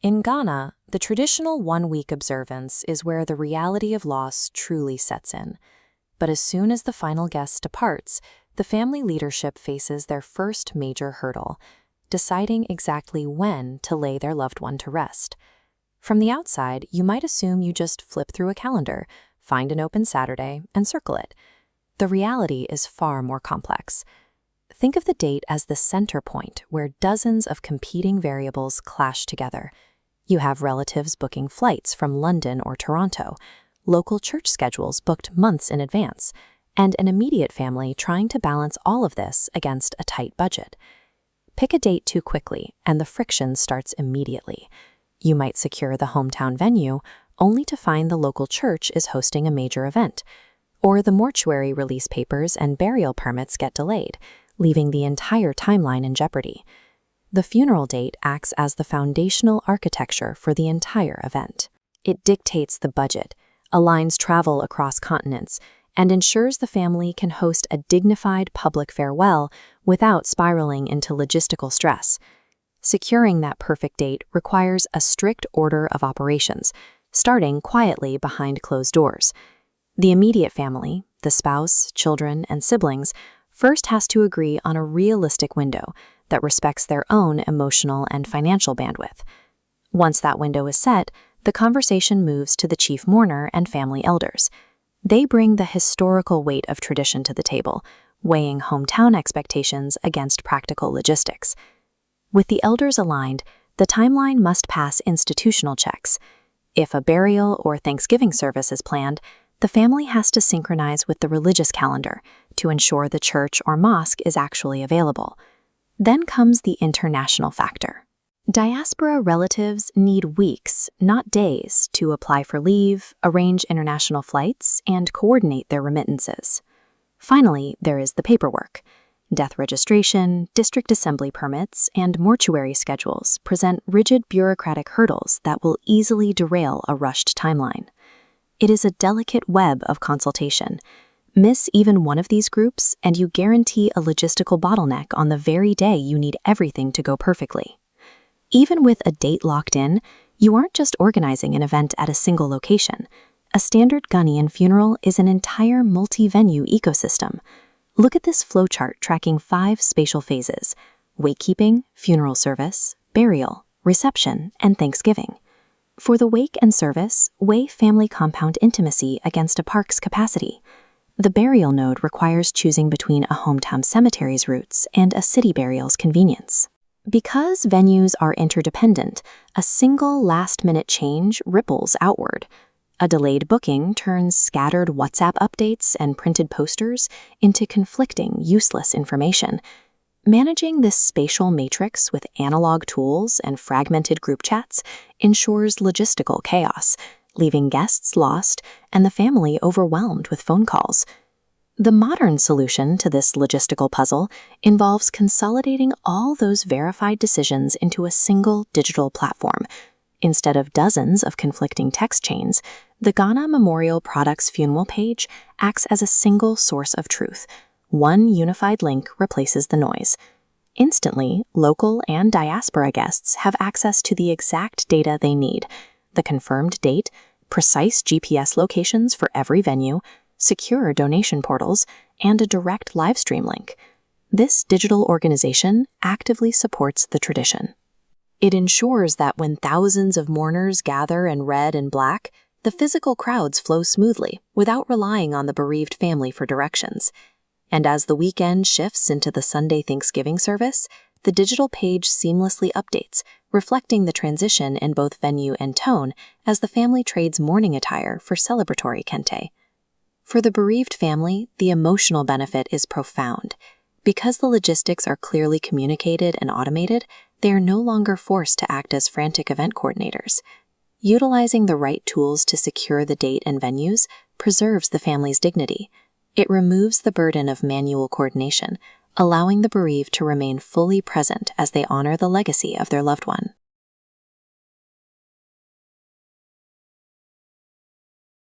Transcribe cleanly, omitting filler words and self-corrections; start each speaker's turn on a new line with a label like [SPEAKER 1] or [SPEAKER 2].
[SPEAKER 1] In Ghana, the traditional one-week observance is where the reality of loss truly sets in. But as soon as the final guest departs, the family leadership faces their first major hurdle, deciding exactly when to lay their loved one to rest. From the outside, you might assume you just flip through a calendar, find an open Saturday, and circle it. The reality is far more complex. Think of the date as the center point where dozens of competing variables clash together. You have relatives booking flights from London or Toronto, local church schedules booked months in advance, and an immediate family trying to balance all of this against a tight budget. Pick a date too quickly, and the friction starts immediately. You might secure the hometown venue, only to find the local church is hosting a major event, or the mortuary release papers and burial permits get delayed, leaving the entire timeline in jeopardy. The funeral date acts as the foundational architecture for the entire event. It dictates the budget, aligns travel across continents, and ensures the family can host a dignified public farewell without spiraling into logistical stress. Securing that perfect date requires a strict order of operations, starting quietly behind closed doors. The immediate family, the spouse, children, and siblings, first has to agree on a realistic window that respects their own emotional and financial bandwidth. Once that window is set, the conversation moves to the chief mourner and family elders. They bring the historical weight of tradition to the table, weighing hometown expectations against practical logistics. With the elders aligned, the timeline must pass institutional checks. If a burial or Thanksgiving service is planned, the family has to synchronize with the religious calendar to ensure the church or mosque is actually available. Then comes the international factor. Diaspora relatives need weeks, not days, to apply for leave, arrange international flights, and coordinate their remittances. Finally, there is the paperwork. Death registration, district assembly permits, and mortuary schedules present rigid bureaucratic hurdles that will easily derail a rushed timeline. It is a delicate web of consultation. Miss even one of these groups, and you guarantee a logistical bottleneck on the very day you need everything to go perfectly. Even with a date locked in, you aren't just organizing an event at a single location. A standard Ghanaian funeral is an entire multi-venue ecosystem. Look at this flowchart tracking 5 spatial phases: wakekeeping, funeral service, burial, reception, and Thanksgiving. For the wake and service, weigh family compound intimacy against a park's capacity. The burial node requires choosing between a hometown cemetery's roots and a city burial's convenience. Because venues are interdependent, a single last-minute change ripples outward. A delayed booking turns scattered WhatsApp updates and printed posters into conflicting, useless information. Managing this spatial matrix with analog tools and fragmented group chats ensures logistical chaos, leaving guests lost and the family overwhelmed with phone calls. The modern solution to this logistical puzzle involves consolidating all those verified decisions into a single digital platform. Instead of dozens of conflicting text chains, the Ghana Memorial Products Funeral page acts as a single source of truth. One unified link replaces the noise. Instantly, local and diaspora guests have access to the exact data they need: the confirmed date, precise GPS locations for every venue, secure donation portals, and a direct live stream link. This digital organization actively supports the tradition. It ensures that when thousands of mourners gather in red and black, the physical crowds flow smoothly without relying on the bereaved family for directions. And as the weekend shifts into the Sunday Thanksgiving service, the digital page seamlessly updates, reflecting the transition in both venue and tone as the family trades mourning attire for celebratory kente. For the bereaved family, the emotional benefit is profound. Because the logistics are clearly communicated and automated, they are no longer forced to act as frantic event coordinators. Utilizing the right tools to secure the date and venues preserves the family's dignity. It removes the burden of manual coordination, allowing the bereaved to remain fully present as they honor the legacy of their loved one.